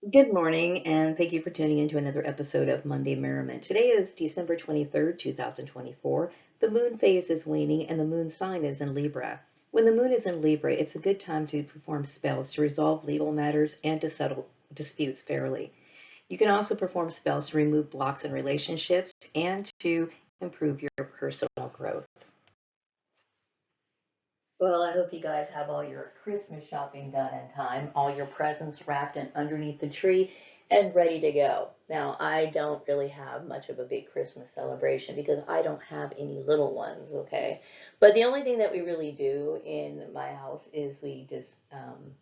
Good morning, and thank you for tuning into another episode of Monday Merriment. Today is December 23rd, 2024. The moon phase is waning, and the moon sign is in Libra. When the moon is in Libra, it's a good time to perform spells to resolve legal matters and to settle disputes fairly. You can also perform spells to remove blocks in relationships and to improve your personal growth. Well, I hope you guys have all your Christmas shopping done in time, all your presents wrapped and underneath the tree and ready to go. Now, I don't really have much of a big Christmas celebration because I don't have any little ones, okay? But the only thing that we really do in my house is we just,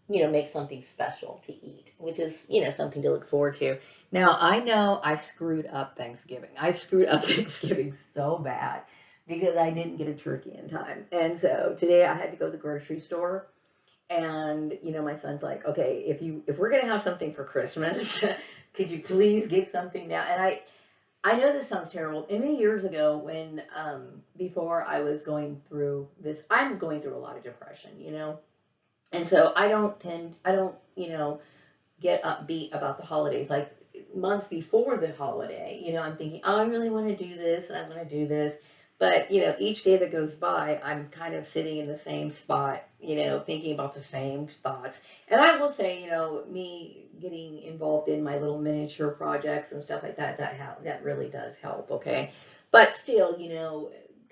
make something special to eat, which is, something to look forward to. Now, I know I screwed up Thanksgiving. I screwed up Thanksgiving so bad because I didn't get a turkey in time. And so today I had to go to the grocery store and my son's like, "Okay, if we're going to have something for Christmas, could you please get something now?" And I know this sounds terrible. And many years ago when before I was going through this, I'm going through a lot of depression. And so I don't get upbeat about the holidays. Like months before the holiday, I'm thinking, oh, I really want to do this and I want to do this. But, each day that goes by, I'm kind of sitting in the same spot, thinking about the same thoughts. And I will say, me getting involved in my little miniature projects and stuff like that really does help, okay? But still,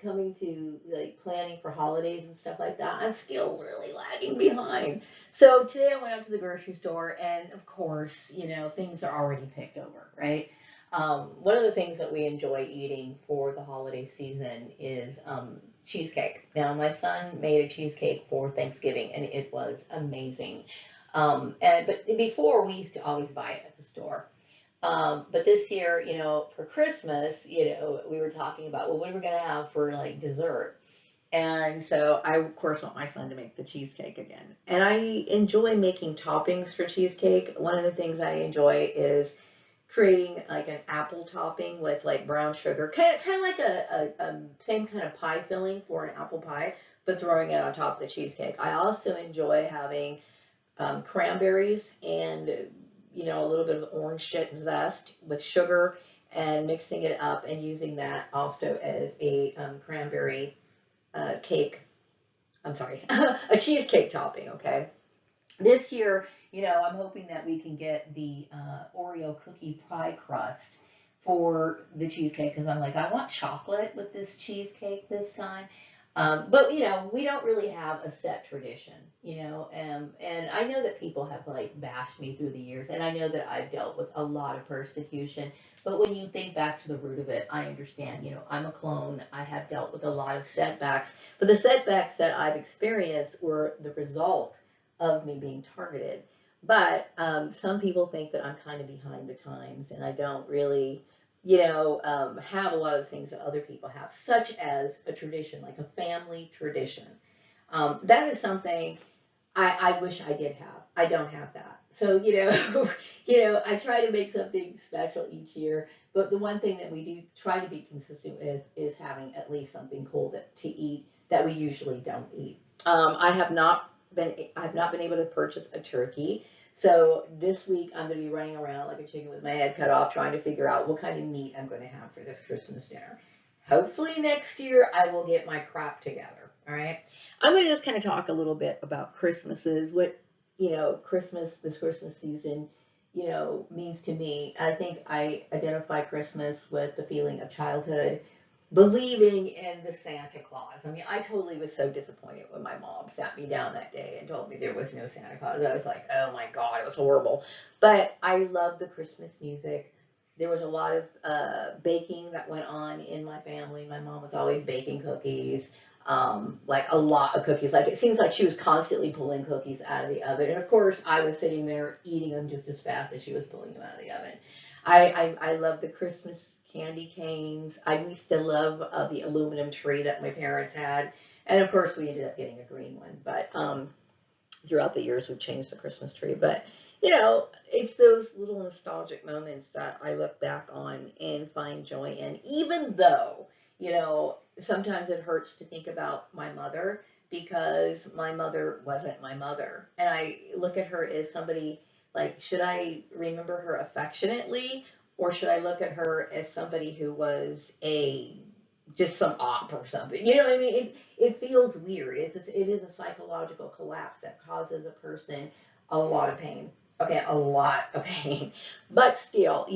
coming to like planning for holidays and stuff like that, I'm still really lagging behind. So today I went out to the grocery store, and of course, things are already picked over, right? One of the things that we enjoy eating for the holiday season is cheesecake. Now, my son made a cheesecake for Thanksgiving, and it was amazing. But before, we used to always buy it at the store. But this year, for Christmas, we were talking about, well, what are we going to have for like dessert? And so I, of course, want my son to make the cheesecake again. And I enjoy making toppings for cheesecake. One of the things I enjoy is creating like an apple topping with like brown sugar, kind of like a same kind of pie filling for an apple pie, but throwing it on top of the cheesecake. I also enjoy having cranberries and a little bit of orange zest with sugar and mixing it up and using that also as a cranberry cake. I'm sorry, a cheesecake topping. Okay, this year, I'm hoping that we can get the Oreo cookie pie crust for the cheesecake because I'm like, I want chocolate with this cheesecake this time. But we don't really have a set tradition, and I know that people have like bashed me through the years, and I know that I've dealt with a lot of persecution. But when you think back to the root of it, I understand. I'm a clone. I have dealt with a lot of setbacks, but the setbacks that I've experienced were the result of me being targeted. But some people think that I'm kind of behind the times, and I don't really have a lot of the things that other people have, such as a tradition, like a family tradition. That is something I wish I did have. I don't have that. So, I try to make something special each year, but the one thing that we do try to be consistent with is having at least something cool to eat that we usually don't eat. I've not been able to purchase a turkey. So this week I'm going to be running around like a chicken with my head cut off, trying to figure out what kind of meat I'm going to have for this Christmas dinner. Hopefully next year I will get my crap together. All right. I'm going to just kind of talk a little bit about Christmases, what, this Christmas season, means to me. I think I identify Christmas with the feeling of childhood, believing in the Santa Claus. I mean, I totally was so disappointed when my mom sat me down that day and told me there was no Santa Claus. I was like, oh my God, it was horrible. But I love the Christmas music. There was a lot of baking that went on in my family. My mom was always baking cookies, like a lot of cookies. Like it seems like she was constantly pulling cookies out of the oven. And of course, I was sitting there eating them just as fast as she was pulling them out of the oven. I love the Christmas candy canes. I used to love the aluminum tree that my parents had. And of course, we ended up getting a green one. But throughout the years, we've changed the Christmas tree. But, it's those little nostalgic moments that I look back on and find joy in. Even though, sometimes it hurts to think about my mother because my mother wasn't my mother. And I look at her as somebody Like, should I remember her affectionately, or should I look at her as somebody who was just some op or something? You know what I mean? It feels weird. It is a psychological collapse that causes a person a lot of pain. Okay, a lot of pain. But still,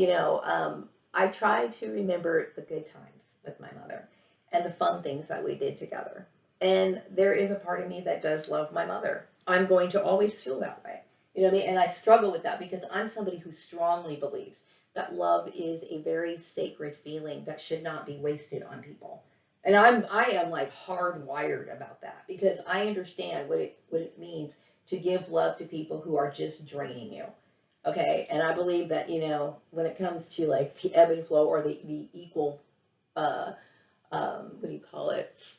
I try to remember the good times with my mother and the fun things that we did together. And there is a part of me that does love my mother. I'm going to always feel that way. You know what I mean? And I struggle with that because I'm somebody who strongly believes that love is a very sacred feeling that should not be wasted on people. And I am like hardwired about that because I understand what it means to give love to people who are just draining you. Okay? And I believe that, when it comes to like the ebb and flow or the equal what do you call it?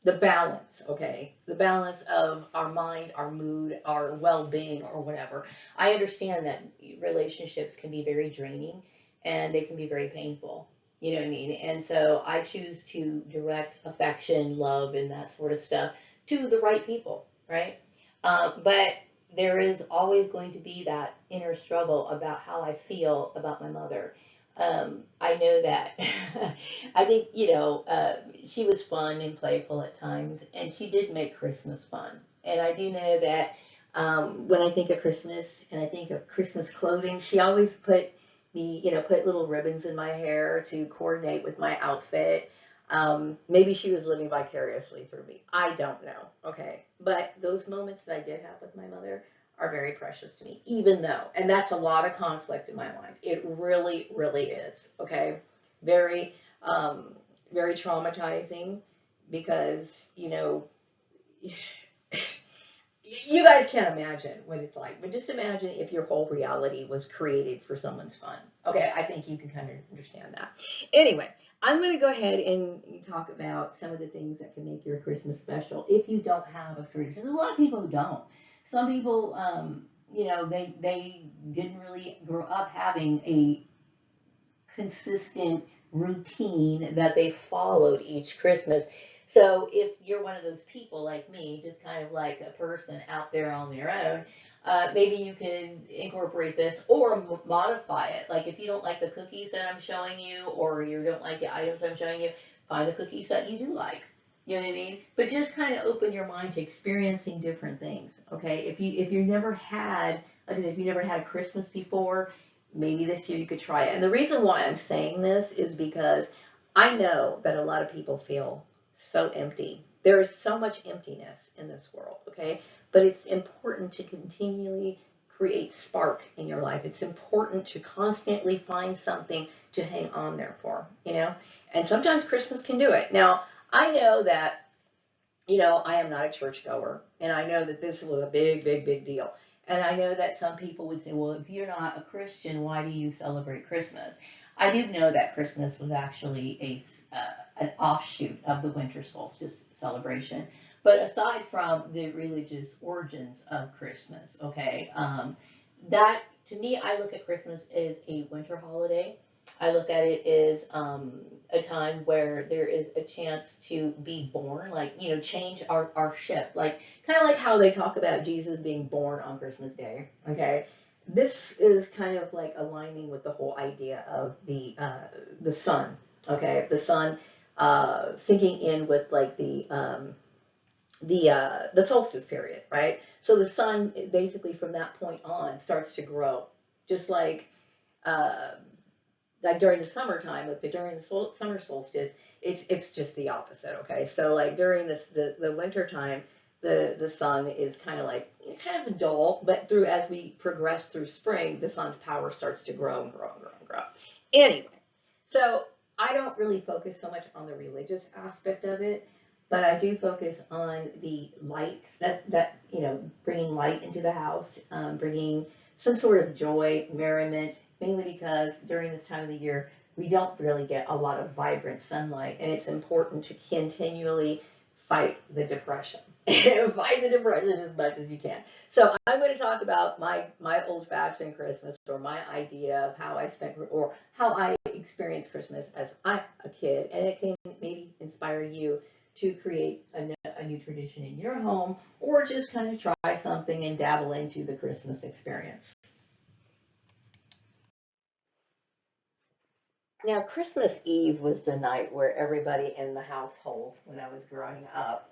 The balance, okay? The balance of our mind, our mood, our well-being, or whatever. I understand that relationships can be very draining and they can be very painful. You know what I mean? And so I choose to direct affection, love, and that sort of stuff to the right people, right? But there is always going to be that inner struggle about how I feel about my mother. I know that I think, she was fun and playful at times, and she did make Christmas fun. And I do know that when I think of Christmas and I think of Christmas clothing, she always put little ribbons in my hair to coordinate with my outfit. Maybe she was living vicariously through me. I don't know. Okay. But those moments that I did have with my mother are very precious to me, even though, and that's a lot of conflict in my mind. It really, really is. Okay. Very, very traumatizing because, you guys can't imagine what it's like, but just imagine if your whole reality was created for someone's fun. Okay, I think you can kind of understand that. Anyway, I'm going to go ahead and talk about some of the things that can make your Christmas special if you don't have a tradition. There's a lot of people who don't. Some people, they didn't really grow up having a consistent routine that they followed each Christmas. So if you're one of those people like me, just kind of like a person out there on their own, maybe you can incorporate this or modify it. Like if you don't like the cookies that I'm showing you, or you don't like the items I'm showing you, find the cookies that you do like. You know what I mean? But just kind of open your mind to experiencing different things. Okay? If you never had, like I said, if you never had Christmas before, maybe this year you could try it. And the reason why I'm saying this is because I know that a lot of people feel so empty. There is so much emptiness in this world, okay? But it's important to continually create spark in your life. It's important to constantly find something to hang on there for, And sometimes Christmas can do it. Now, I know that, I am not a churchgoer, and I know that this was a big, big, big deal. And I know that some people would say, well, if you're not a Christian, why do you celebrate Christmas? I do know that Christmas was actually an offshoot of the winter solstice celebration. But aside from the religious origins of Christmas, okay, that, to me, I look at Christmas as a winter holiday. I look at it as a time where there is a chance to be born, like, change our ship. Like, kind of like how they talk about Jesus being born on Christmas Day, okay? This is kind of like aligning with the whole idea of the sun, okay? The sun sinking in with like the solstice period, right? So the sun basically from that point on starts to grow, just like during the summertime, during the summer solstice, it's just the opposite, okay? So like during the winter time, the sun is kind of dull, but as we progress through spring, the sun's power starts to grow and grow and grow and grow. Anyway, so I don't really focus so much on the religious aspect of it, but I do focus on the lights that bringing light into the house, bringing some sort of joy, merriment, mainly because during this time of the year, we don't really get a lot of vibrant sunlight, and it's important to continually fight the depression. Fight the depression as much as you can. So I'm going to talk about my old-fashioned Christmas, or my idea of how I spent, or how I experienced Christmas as a kid, and it can maybe inspire you to create a new tradition in your home, or just kind of try something and dabble into the Christmas experience. Now, Christmas Eve was the night where everybody in the household, when I was growing up,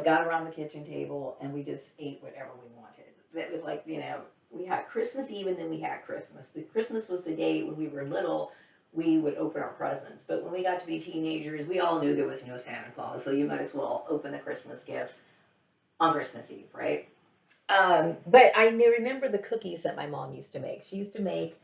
got around the kitchen table and we just ate whatever we wanted. That was like, we had Christmas Eve and then we had Christmas. The Christmas was the day when we were little, we would open our presents. But when we got to be teenagers, we all knew there was no Santa Claus, so you might as well open the Christmas gifts on Christmas Eve, right? But I remember the cookies that my mom used to make. She used to make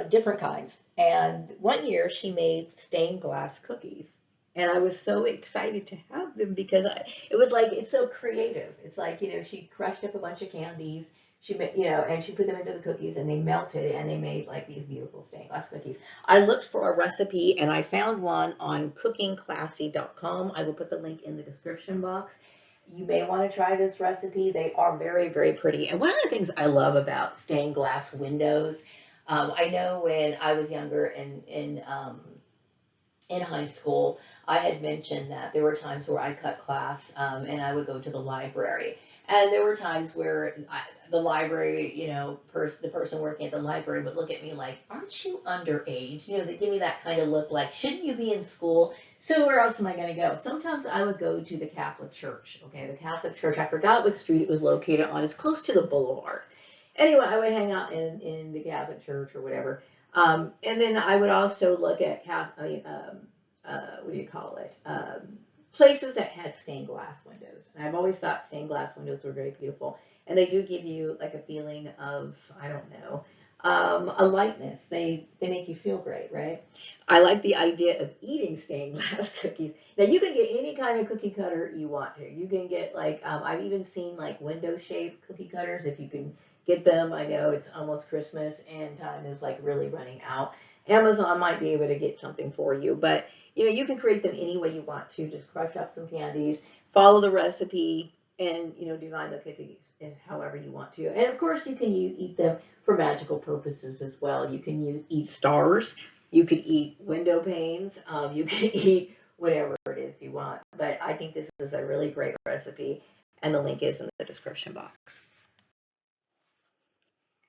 different kinds. And one year she made stained glass cookies. And I was so excited to have them because it was like, it's so creative. It's like, she crushed up a bunch of candies. She made, and she put them into the cookies and they melted and they made like these beautiful stained glass cookies. I looked for a recipe and I found one on cookingclassy.com. I will put the link in the description box. You may want to try this recipe. They are very, very pretty. And one of the things I love about stained glass windows, I know when I was younger in high school, I had mentioned that there were times where I cut class and I would go to the library. And there were times where the library, the person working at the library would look at me like, aren't you underage? They give me that kind of look like, shouldn't you be in school? So where else am I going to go? Sometimes I would go to the Catholic Church. Okay, the Catholic Church, I forgot what street it was located on. It's close to the boulevard. Anyway, I would hang out in the Catholic Church or whatever. And then I would also look at, what do you call it? Places that had stained glass windows. And I've always thought stained glass windows were very beautiful. And they do give you like a feeling of, I don't know, a lightness. They make you feel great, right? I like the idea of eating stained glass cookies. Now you can get any kind of cookie cutter you want to. You can get like, I've even seen like window shaped cookie cutters if you can get them. I know it's almost Christmas and time is like really running out. Amazon might be able to get something for you, but you can create them any way you want to. Just crush up some candies, follow the recipe, and design the cookies however you want to. And of course, you can eat them for magical purposes as well. You can eat stars. You could eat window panes. You can eat whatever it is you want. But I think this is a really great recipe, and the link is in the description box.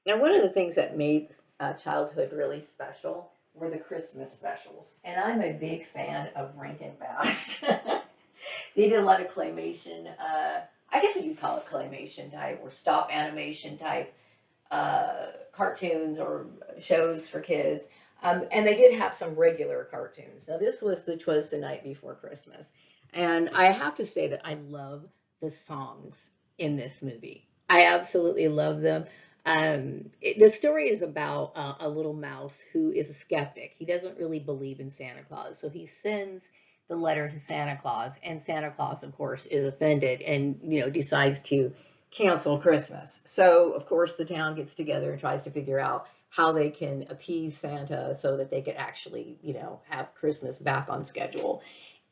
Now, one of the things that made childhood really special were the Christmas specials. And I'm a big fan of Rankin Bass. They did a lot of claymation, I guess what you call it claymation type or stop animation type cartoons or shows for kids. And they did have some regular cartoons. Now, this was the TWAS the Night Before Christmas. And I have to say that I love the songs in this movie. I absolutely love them. The story is about a little mouse who is a skeptic. He doesn't really believe in Santa Claus. So he sends the letter to Santa Claus, and Santa Claus, of course, is offended and, decides to cancel Christmas. So, of course, the town gets together and tries to figure out how they can appease Santa so that they could actually, have Christmas back on schedule.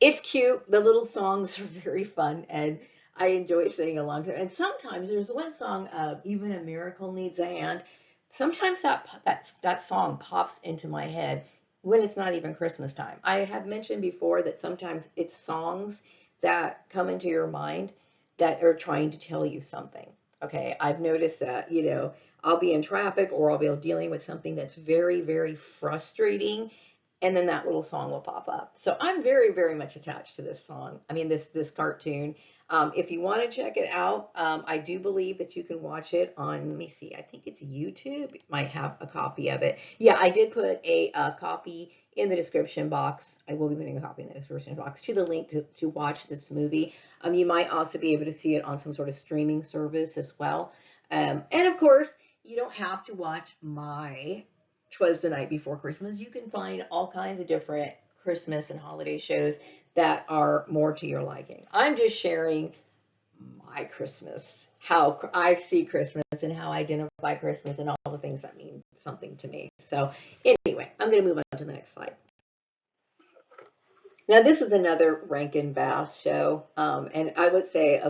It's cute. The little songs are very fun, and I enjoy singing along to it. And sometimes there's one song, Even a Miracle Needs a Hand. Sometimes that song pops into my head when it's not even Christmas time. I have mentioned before that sometimes it's songs that come into your mind that are trying to tell you something. Okay, I've noticed that, I'll be in traffic or I'll be dealing with something that's very, very frustrating, and then that little song will pop up. So I'm very, very much attached to this song. I mean, this cartoon. If you want to check it out, I do believe that you can watch it on, let me see, I think it's YouTube. It might have a copy of it. Yeah, I did put a copy in the description box. I will be putting a copy in the description box to the link to watch this movie. You might also be able to see it on some sort of streaming service as well. And of course, you don't have to watch my "'Twas the Night Before Christmas." You can find all kinds of different Christmas and holiday shows that are more to your liking. I'm just sharing my Christmas, how I see Christmas and how I identify Christmas and all the things that mean something to me. So anyway, I'm going to move on to the next slide. Now, this is another Rankin Bass show, and I would say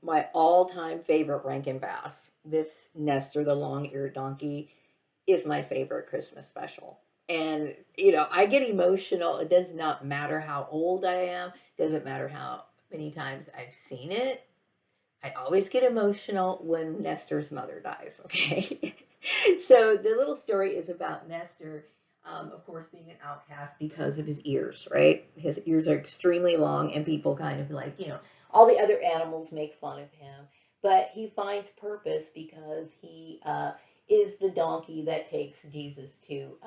my all-time favorite Rankin Bass. This Nestor, the long-eared donkey, is my favorite Christmas special. And, I get emotional. It does not matter how old I am. Doesn't matter how many times I've seen it. I always get emotional when Nestor's mother dies, okay? So the little story is about Nestor, of course, being an outcast because of his ears, right? His ears are extremely long, and people kind of like, all the other animals make fun of him. But he finds purpose because he is the donkey that takes Jesus to,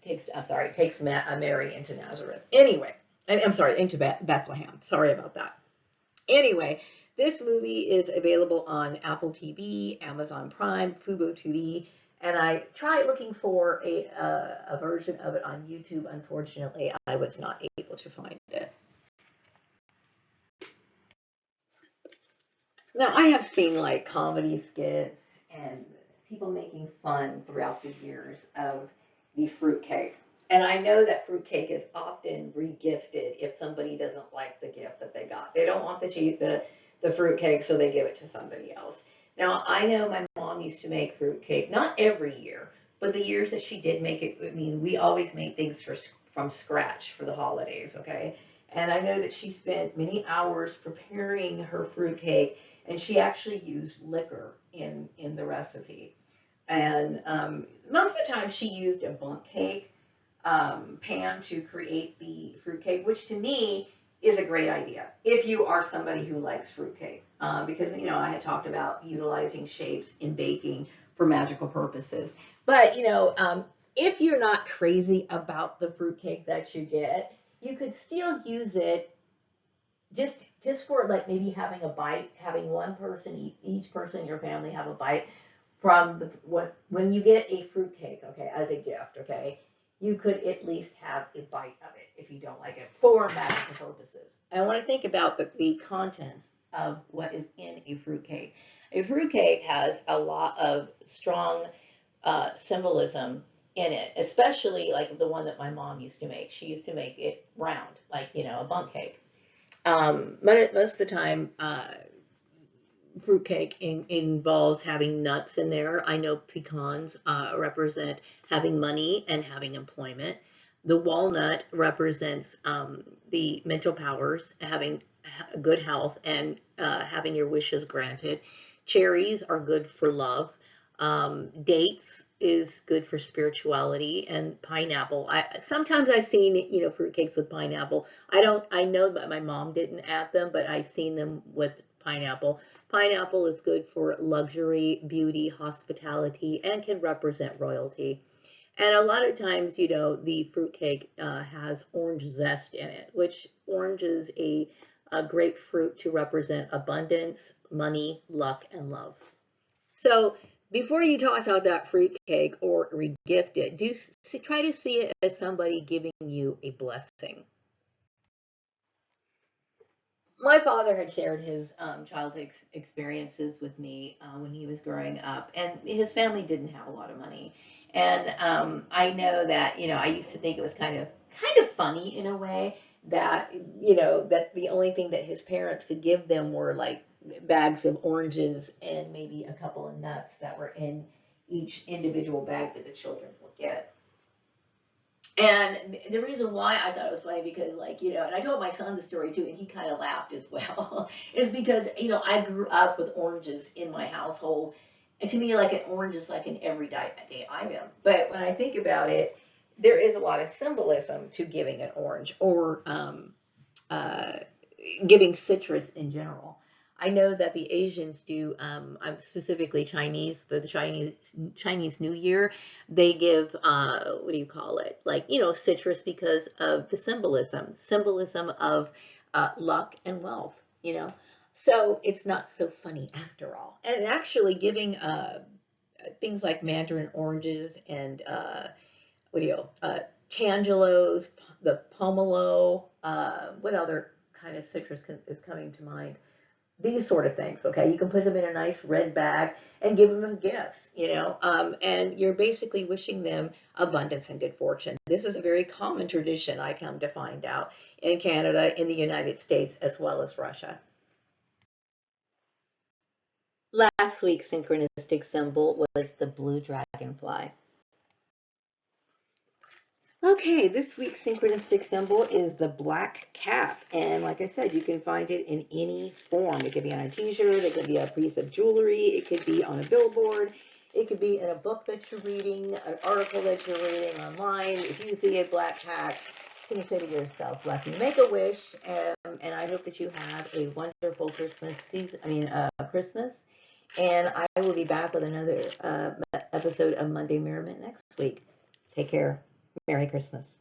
takes Mary into Nazareth. Anyway, I'm sorry, into Bethlehem. Sorry about that. Anyway, this movie is available on Apple TV, Amazon Prime, Fubo TV, and I tried looking for a version of it on YouTube. Unfortunately, I was not able to find it. Now, I have seen like comedy skits and people making fun throughout the years of the fruitcake. And I know that fruitcake is often regifted if somebody doesn't like the gift that they got. They don't want the fruitcake, so they give it to somebody else. Now, I know my mom used to make fruitcake, not every year, but the years that she did make it, I mean, we always made things from scratch for the holidays, okay? And I know that she spent many hours preparing her fruitcake, and she actually used liquor in the recipe. And most of the time she used a bundt cake pan to create the fruitcake, which to me is a great idea if you are somebody who likes fruitcake. Because, I had talked about utilizing shapes in baking for magical purposes. But, if you're not crazy about the fruitcake that you get, you could still use it just for like maybe having a bite, having one person, each person in your family have a bite from when you get a fruitcake, okay, as a gift, okay, you could at least have a bite of it if you don't like it for medical purposes. I want to think about the contents of what is in a fruitcake. A fruitcake has a lot of strong symbolism in it, especially like the one that my mom used to make. She used to make it round, like, a bundt cake. Most of the time, fruitcake involves having nuts in there. I know pecans represent having money and having employment. The walnut represents the mental powers, having good health and having your wishes granted. Cherries are good for love. Dates is good for spirituality, and pineapple. Sometimes I've seen fruitcakes with pineapple. I know that my mom didn't add them, but I've seen them with pineapple. Pineapple is good for luxury, beauty, hospitality, and can represent royalty. And a lot of times, the fruitcake has orange zest in it, which orange is a great fruit to represent abundance, money, luck, and love. So before you toss out that fruitcake or regift it, try to see it as somebody giving you a blessing. My father had shared his childhood experiences with me when he was growing up, and his family didn't have a lot of money. And I know that I used to think it was kind of funny in a way that that the only thing that his parents could give them were like bags of oranges and maybe a couple of nuts that were in each individual bag that the children would get. And the reason why I thought it was funny because, like, and I told my son the story too, and he kind of laughed as well, is because, I grew up with oranges in my household. And to me, like, an orange is like an everyday item. But when I think about it, there is a lot of symbolism to giving an orange or giving citrus in general. I know that the Asians do, specifically Chinese, the Chinese New Year, they give, what do you call it? Like, citrus because of the symbolism of luck and wealth, So it's not so funny after all. And actually giving things like mandarin oranges and, tangelos, the pomelo, what other kind of citrus is coming to mind? These sort of things, okay? You can put them in a nice red bag and give them as gifts, and you're basically wishing them abundance and good fortune. This is a very common tradition, I come to find out, in Canada, in the United States, as well as Russia. Last week's synchronistic symbol was the blue dragonfly. Okay, this week's synchronistic symbol is the black cap. And like I said, you can find it in any form. It could be on a t-shirt, it could be a piece of jewelry, it could be on a billboard, it could be in a book that you're reading, an article that you're reading online. If you see a black hat, you can say to yourself, lucky, make a wish. And I hope that you have a wonderful Christmas season, Christmas. And I will be back with another episode of Monday Merriment next week. Take care. Merry Christmas.